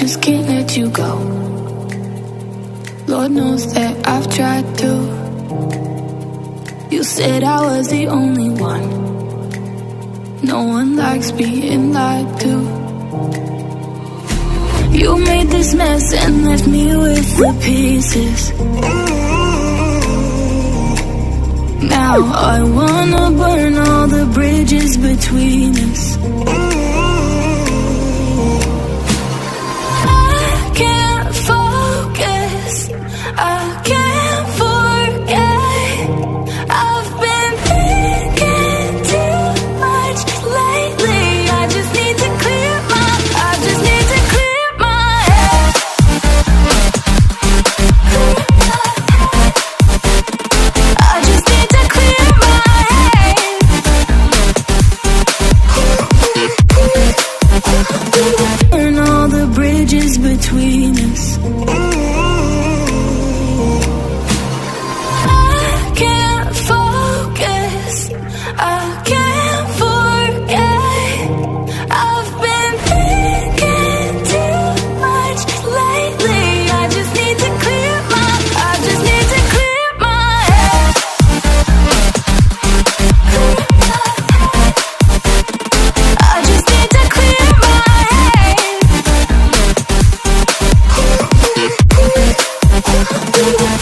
just can't let you go. Lord knows that I've tried to. You said I was the only one. No one likes being lied to. You made this mess and left me with the pieces. Now I wanna burn all the bridges between us. I can't focus, I can't forget. I've been thinking too much lately. I just need to clear my head. I just need to clear my head. Burn all the bridges between us. I can't focus, I can't forget. I've been thinking too much lately. I just need to clear my head. I just need to clear my head.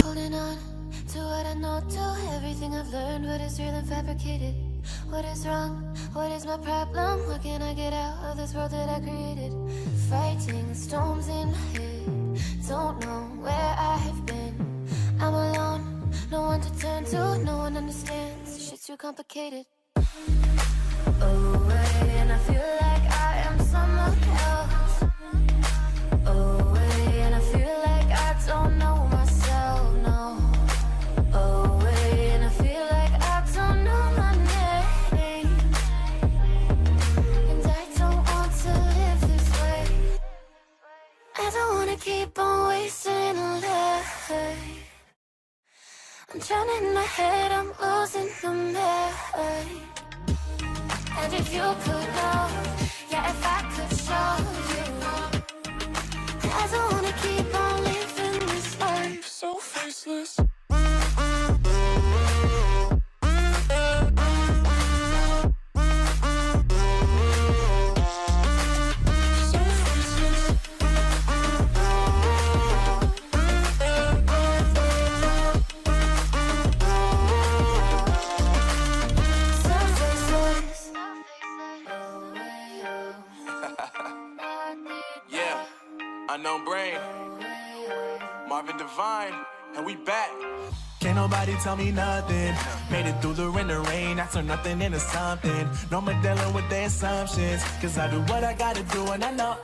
Holding on to what I know, to everything I've learned. What is real and fabricated? What is wrong? What is my problem? What can I get out of this world that I created? Fighting storms in my head. Don't know where I have been. I'm alone, no one to turn to. No one understands, shit's too complicated. Away, and I feel like I am someone else. Away, and I feel like I don't know myself, no. Away, and I feel like I don't know my name. And I don't want to live this way. I don't wanna keep on wasting a life. I'm drowning in my head, I'm losing the mind. And if you could know, yeah, if I could show you, I don't wanna keep on living this life so faceless. Unknown Brain, Marvin Divine, and we back. Can't nobody tell me nothing. Made it through the rain, I turn nothing into something. No more dealing with their assumptions, cause I do what I gotta do and I know,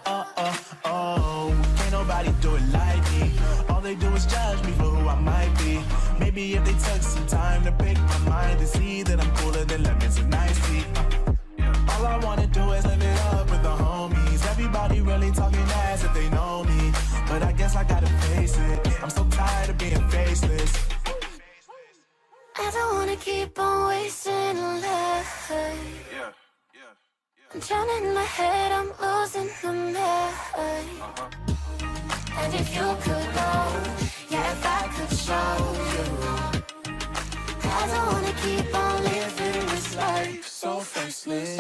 can't nobody do it like me. All they do is judge me for who I might be. Maybe if they took some time to pick my mind and see that I'm cooler than lemons and iced tea. All I wanna do is live it up with the homies. Everybody really talking ass if they know me, but I guess I gotta face it. I'm so tired of being faceless. I don't wanna keep on wasting a life. I'm drowning in my head, I'm losing the mind. And if you could know, yeah, if I could show you, I don't wanna keep on living this life so faceless.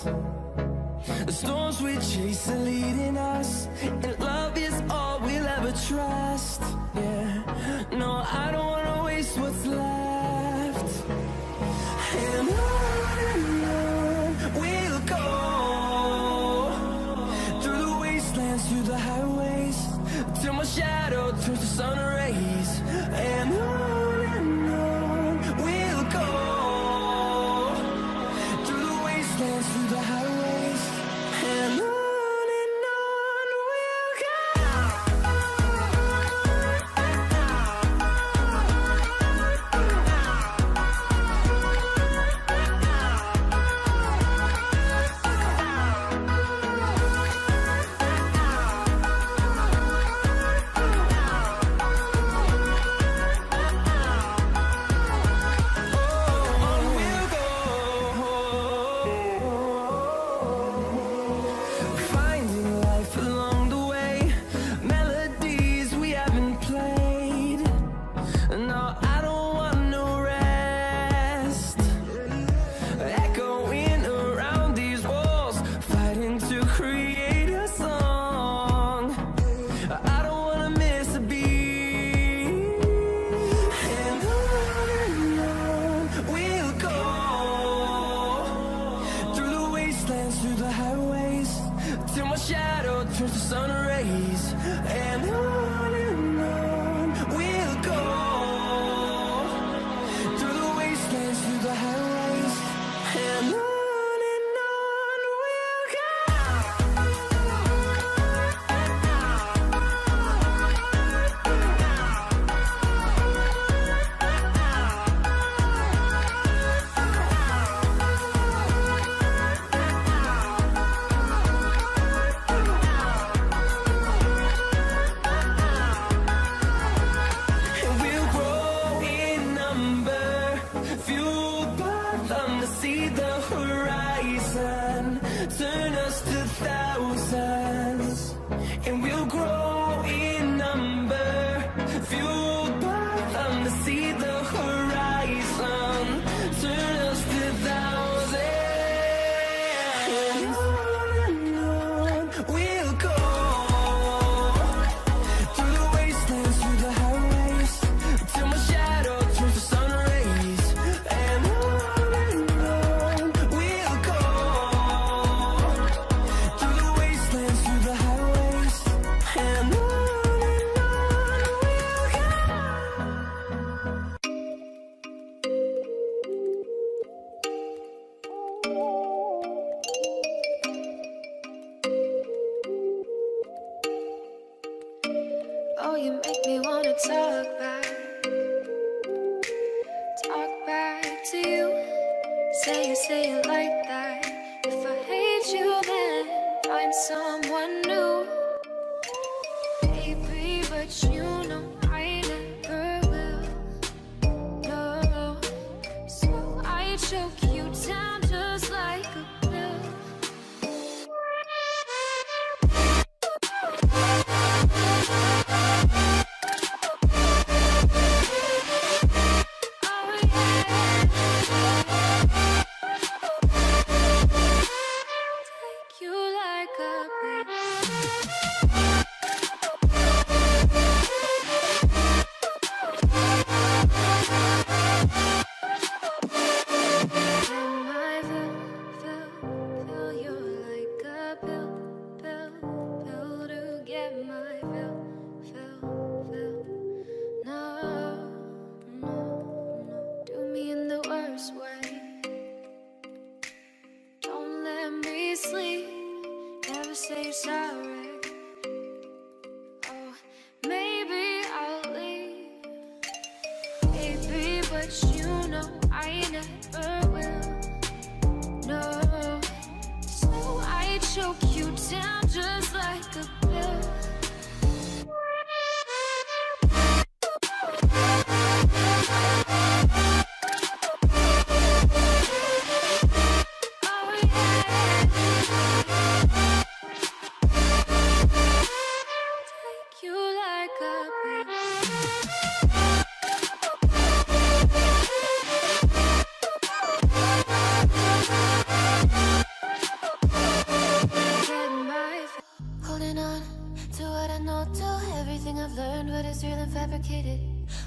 The storms we chase are leading us, and love is all we'll ever trust. Yeah, no, I don't wanna waste what's left. And on we'll go, through the wastelands, through the highways, till my shadow turns to sun rays. And on we'll go, through the wastelands, through the highways, and on we'll go. Finding life along the way, melodies we haven't played. No, I don't want no rest. Echoing around these walls, fighting to create a song. I don't wanna miss a beat. And on we'll go, through the wastelands, through the highways, till my shadow turns to sun rays. And on we'll go, through the wastelands, through the highways, and on we'll go. And we'll grow in number, fueled by them to see the horizon, turn us to thousands. And we'll grow in number, fueled by them to see the horizon, turn us to thousands. And on we'll go, through the wastelands, through the highways, till my shadow turns to sun rays. And on we'll go, through the wastelands, through the highways, and on we'll go. Oh, you make me wanna talk back to you. Say it like that. If I hate you, then find someone new. Baby, but you know I never will. No, so I choke you down just like a pill. Take you like a fill you like a pill to get my fill. No, do me in the worst way. Don't let me sleep, never say you're sorry. Oh, maybe I'll leave, baby, but you know I never will. No, so I choke you down just like a pill. Oh yeah, take you like a pill. fabricated.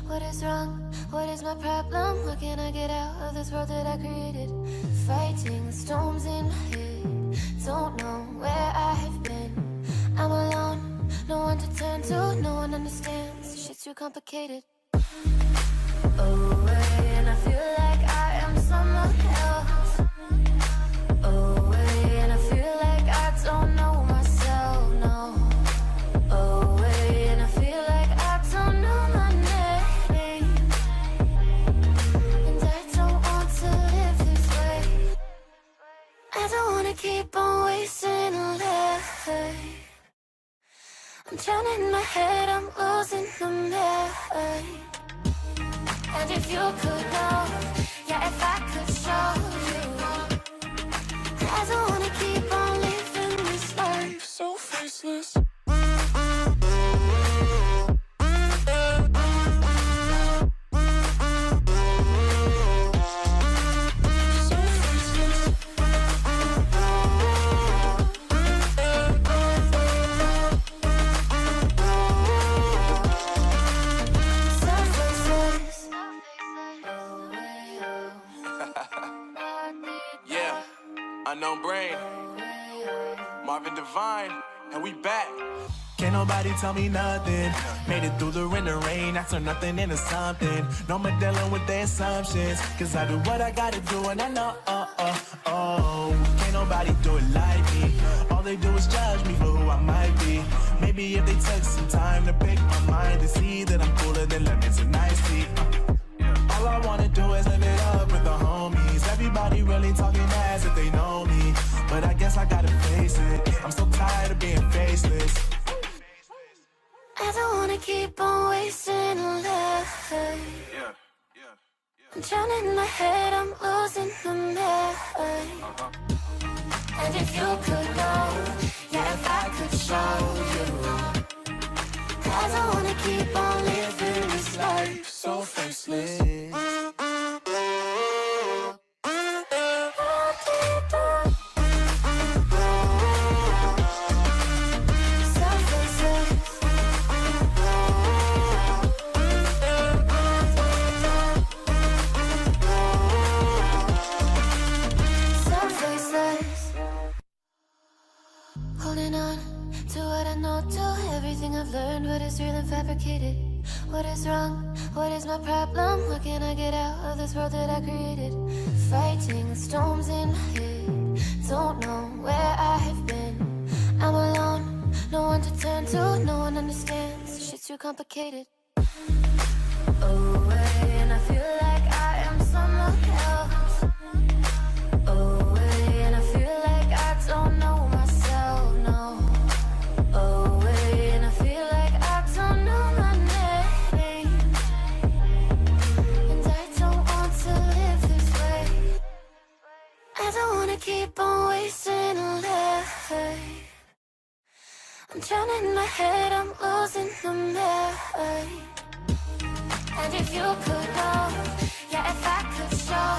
What is wrong? What is my problem? How can I get out of this world that I created? Fighting storms in my head. Don't know where I have been. I'm alone, no one to turn to, no one understands. Shit's too complicated. Away, and I feel like I am someone else. Away, and I feel like I don't know myself, no. Away, and I feel like I don't know my name. And I don't want to live this way. I don't wanna keep on wasting life. I'm drowning in my head, I'm losing the mind. And if you could know, yeah, if I could show you, I don't wanna keep on living this life so faceless. Yeah, unknown brain, Marvin Divine, and we back. Can't nobody tell me nothing. Made it through the wind and rain. I turn nothing into something. No more dealing with their assumptions. Cause I do what I gotta do and I know, can't nobody do it like me. All they do is judge me for who I might be. Maybe if they took some time to pick my mind to see that I'm cooler than lemons and iced tea. All I wanna do is live it up with the homies. Everybody really talking as if they know me. But I guess I gotta face it. I'm so tired of being faceless. I don't wanna keep on wasting life. I'm drowning in my head, I'm losing the mind. And if you could know, yeah, if I could show you, I don't wanna keep on living this life so faceless. Holding on to what I know, to everything I've learned, what is real and fabricated. What is wrong? What is my problem? How can I get out of this world that I created? Fighting storms in my head. Don't know where I have been. I'm alone, no one to turn to, no one understands. Shit's too complicated. Away, and I feel like I am someone else. Away, and I feel like I don't know myself, no. Away, and I feel like I don't know my name. And I don't want to live this way. I don't wanna keep on wasting life. I'm drowning in my head, I'm losing the mind. And if you could know, yeah, if I could show